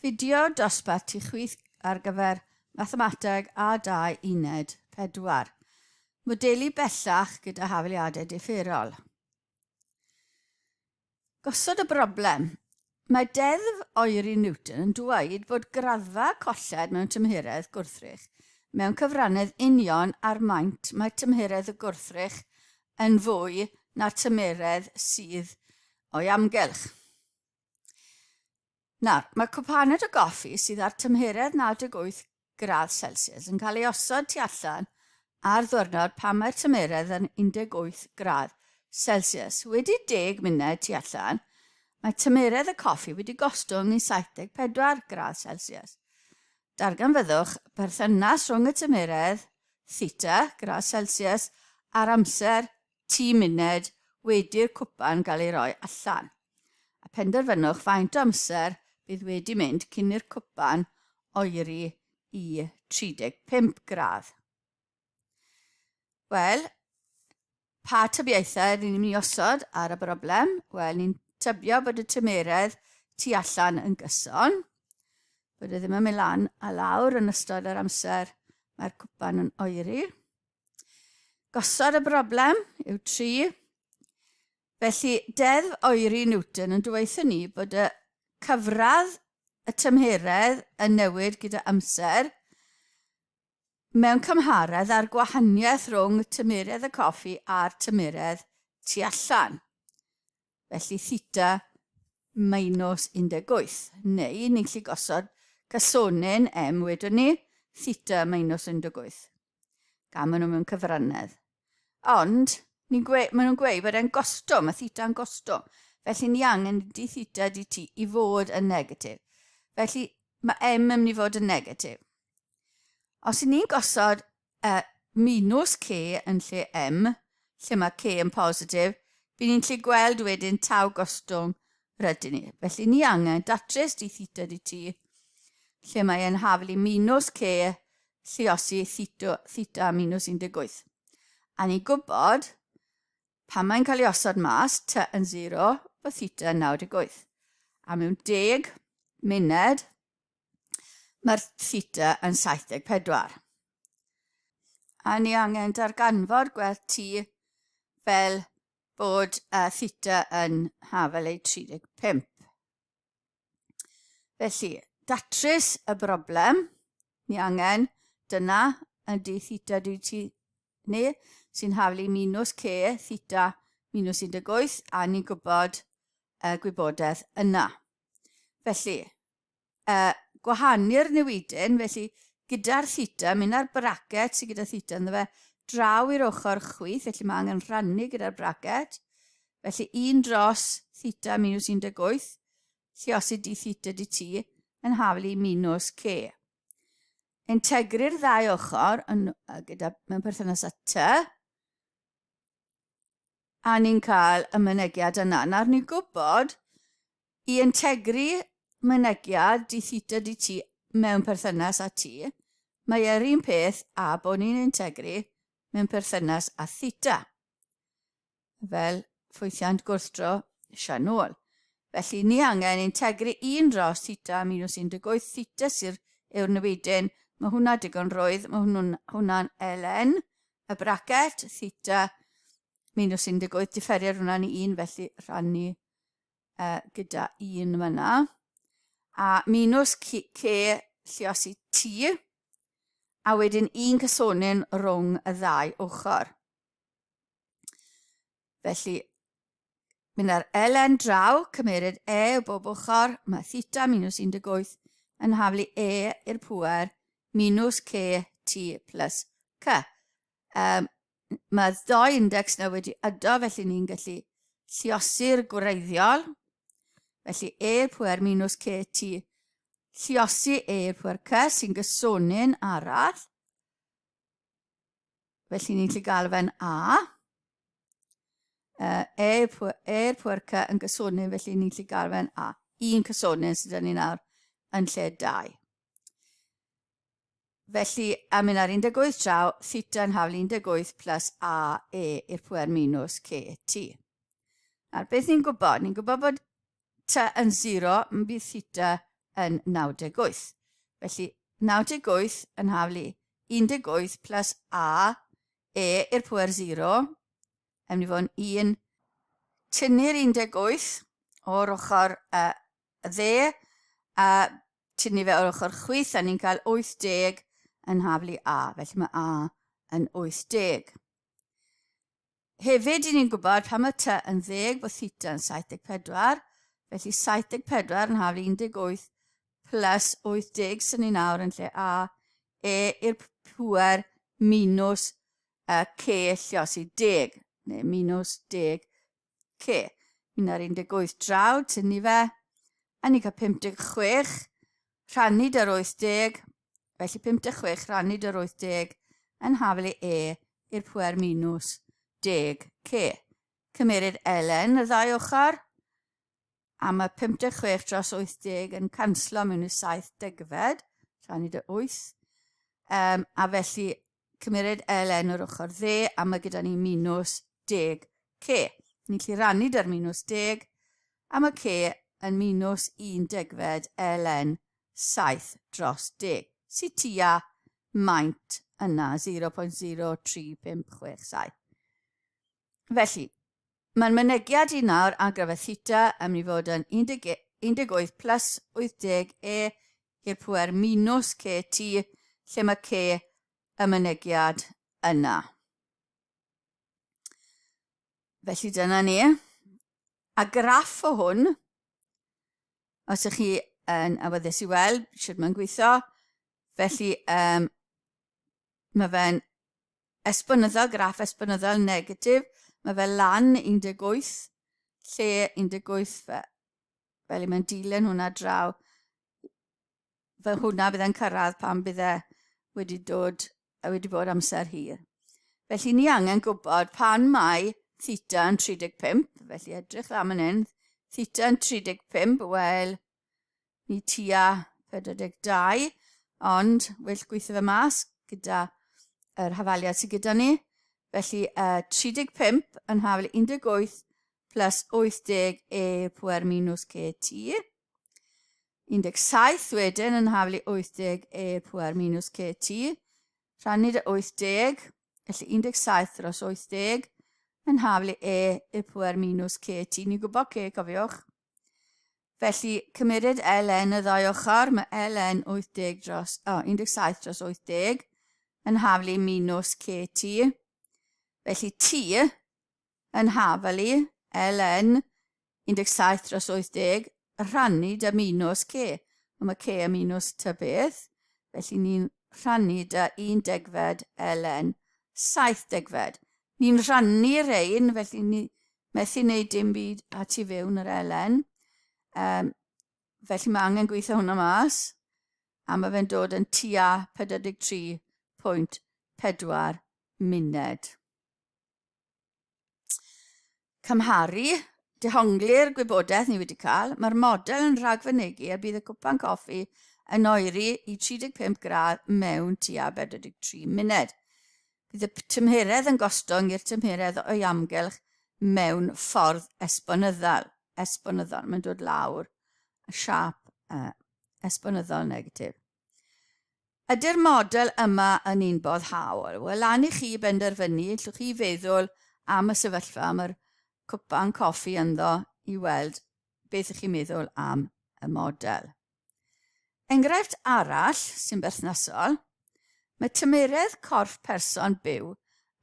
Fideo dosbarth ti chwith ar gyfer mathemateg A2 uned 4. Modeli bellach gyda hafaliadau differol. Gosod y broblem. Mae deddf oeri Newton yn dweud bod graddfa colled mewn tymheredd gwrthrych mewn cyfranedd union ar maint mae tymheredd y gwrthrych yn fwy na'r tymheredd sydd o'i amgylch. Nawr, mae cwpaned o goffi sydd ar tymheredd 98 gradd Celsius yn cael ei osod tu allan ar ddiwrnod pan mae'r tymheredd yn 18 gradd Celsius. Wedi 10 munud tu allan, mae tymheredd y coffi wedi gostwng i 74 gradd Celsius. Darganfyddwch berthynas rhwng y tymheredd theta gradd Celsius a'r amser T munud wedi'r cwpan gael ei roi allan. A penderfynwch faint o amser bydd wedi mynd cyn i'r cwpan oeri i 35 gradd. Wel, pa tybiaethau ni'n mynd i osod ar y broblem? Wel, ni'n tybio bod y tymheredd tu allan yn gyson, bod e ddim yn mynd lan a lawr yn ystod yr amser mae'r cwpan yn oeri. Gosod y broblem yw 3. Felly, deddf oeri Newton yn dweutho ni bod y cyfradd y tymheredd yn newid gyda amser mewn cymharedd ar gwahaniaeth rhwng tymheredd y coffi a'r tymheredd tu allan. Felly theta minus 18. Neu ni'n gallu gosod cysonyn m wedwn ni, theta minus 18. Gan maen nhw mewn cyfrannedd. Ond, maen nhw'n gweud bod e'n gostwng, mae theta yn gostwng. Felly ni angen di theta di t i fod yn negatif. Felly mae m yn mynd i fod yn negatif. Os i ni'n gosod minus k yn lle m, lle mae k yn positif, bydd ni'n gallu gweld wedyn taw gostwng rydyn ni. Felly ni angen datrys di theta di t, lle mae e'n haflu minus k lluosi theta minus 18. A ni'n gwybod, pan mae'n cael ei osod mas, t yn 0, bod theta yn 98. A mewn 10 munud, mae'r theta yn 74. A ni angen darganfod gweld t fel bod theta yn hafel ei 35. Felly, datrys y broblem, ni angen dyna ydy theta dwi t ni, sy'n haflu minus k theta minus 18, a ni'n gwybod gwybodaeth yna. Felly, gwahanu'r newidyn, felly gyda'r theta, mynd ar bracet sydd gyda theta ynddo fe, draw i'r ochr chwith, felly mae angen rhannu gyda'r bracet. Felly 1 dros theta minus 18, lluosi di theta di t, yn haflu minus k. Integru'r ddau ochr mewn perthynas â t, a ni'n cael y mynegiad yna. Nawr ni'n gwybod i integru mynegiad di theta di t mewn perthynas â t, mae yr un peth a bod ni'n integru mewn perthynas â theta. Fel ffwythiant gwrthdro eisiau nôl. Felly ni angen integru 1 dros theta minus 18, theta sydd yw'r newidyn, mae hwnna digon roedd, mae hwnna'n ln, y bracet, theta minus 18, differiad hwnna'n 1, felly rhannu gyda 1 fyna. A minus k lluosi t, a wedyn 1 cysonyn rhwng y ddau ochr. Felly, mynd ar ln draw, cymeryd o bob ochr, mae theta minus 18 yn haflu i'r pŵer minus k t plus k. Mae ddoi index na wedi ydo, felly ni'n gallu lluosi'r gwreiddiol. Felly i'r pŵer minus k t lluosi i'r pŵer k sy'n gysonyn arall. Felly ni'n gallu gael fe'n a. I'r pŵer k yn gysonyn, felly ni'n gallu gael fe'n a. 1 cysonyn sydd yn ni nawr yn lle 2. Felly, a mynd ar 18 draw, theta yn haflu 18 plus a i'r pŵer minus k t. Nawr, beth ni'n gwybod? Ni'n gwybod bod t yn 0, yn bydd theta yn 98. Felly 98 yn haflu 18 plus a, e i'r pŵer 0, yn mynd i fod yn 1 tynnu'r 18 o'r ochr dde, a tynnu fe o'r ochr chwith, a ni'n cael 80 yn haflu a, felly mae a yn 80. Hefyd, ni'n gwybod pan mae t yn 10 bod theta yn 74, felly 74 yn haflu 18 plus 80 sy'n ni nawr yn lle a, e i'r pŵer minus c lle os i 10, neu minus 10 c. Mynd ar 18 draw, tynnu fe, a ni'n cael 56 rhannu 80, felly 56 rhannu 80 yn haflu e i'r pŵer minus 10 c. Cymeryd elen y ddau ochr, a mae 56 dros 80 yn canslo mewn i 7 degfed, rhannu 8, a felly cymeryd elen o'r ochr dde, a mae gyda ni minus 10 c. Ni'n gallu rannu 'da'r minus 10, a mae c yn minus 1 degfed elen 7 dros 10, sy'n tua maint yna 0.03567. Felly, mae'n mynegiad i nawr a gyfer theta yn mynd i fod yn 18 plus 80 e i'r pŵer minus ct, lle mae c y mynegiad yna. Felly dyna ni. A graff o hwn, os ych chi yn awyddus i weld sut mae'n gweithio, felly mae fe'n graff esbonyddol negatif, mae fe lan 18, lle 18 fel mae'n dilyn hwnna draw, fe hwnna byddai'n cyrraedd pan bydde wedi bod amser hir. Felly ni angen gwybod pan mae theta yn 35, felly edrych am yn hyn, theta yn 35, wel, ni tua 42, ond well gweithio fe mas gyda yr hafaliad sydd gyda ni. Felly 35 yn haflu 18 plus 80 e pŵer minus ct. 17 wedyn yn haflu 80 e pŵer minus ct. Rhannu 80, felly 17 dros 80 yn haflu e pŵer minus ct. Ni'n gwybod c, cofiwch. Felly cymeryd elen y ddau ochr, mae elen 17 dros 80 yn haflu minus ct. Felly t yn haflu elen 17 dros 80 rhannu dy minus c. Mae c y minus ty beth. Felly ni'n rhannu dy 1 degfed elen 7 degfed. Ni'n rhannu rein, felly ni methu wneud dim byd a tu fewn yr elen. Felly mae angen gweithio hwnna mas. A mae fe'n dod yn tua 43.4 munud. Cymharu, dehongli'r gwybodaeth ni wedi cael, mae'r model yn rhagfynegu a bydd y cwpan coffi yn oeri i 35 gradd mewn tua 43 munud. Bydd y tymheredd yn gostwng i'r tymheredd o'i amgylch mewn ffordd esbonyddol. Mae'n dod lawr y siap esbonyddol negatif. Ydy'r model yma yn un boddhaol? Wel, an i chi benderfynu, llwch chi feddwl am y sefyllfa, mae'r cwpan coffi ynddo i weld beth ych chi'n meddwl am y model. Enghraifft arall sy'n berthnasol, mae tymeredd corff person byw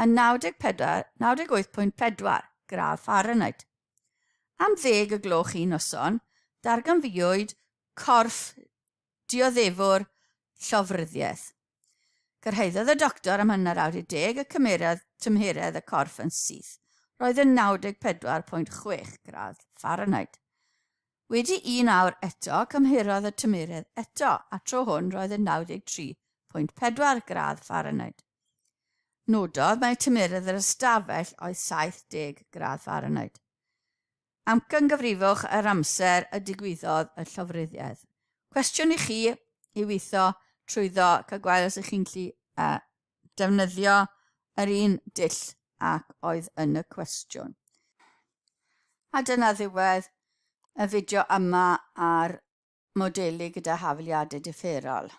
yn 98.4 gradd Fahrenheit. Am 10 y gloch un noson, darganfuwyd corff dioddefwr llofruddiaeth. Gyrhaeddodd y doctor am hanner awr i 10 y tymheredd y corff yn syth. Roedd yn 94.6 gradd Fahrenheit. Wedi un awr eto, cymherodd y tymheredd eto, a tro hwn roedd yn 93.4 gradd Fahrenheit. Nododd mae tymheredd yr ystafell oedd 70 gradd Fahrenheit. Amcangyfrifwch yr amser y digwyddodd y llofruddiaeth. Cwestiwn i chi i weithio trwyddo cael gweld os ych chi'n gallu defnyddio yr un dull ac oedd yn y cwestiwn. A dyna ddiwedd y fideo yma ar modeli gyda hafaliadau differol.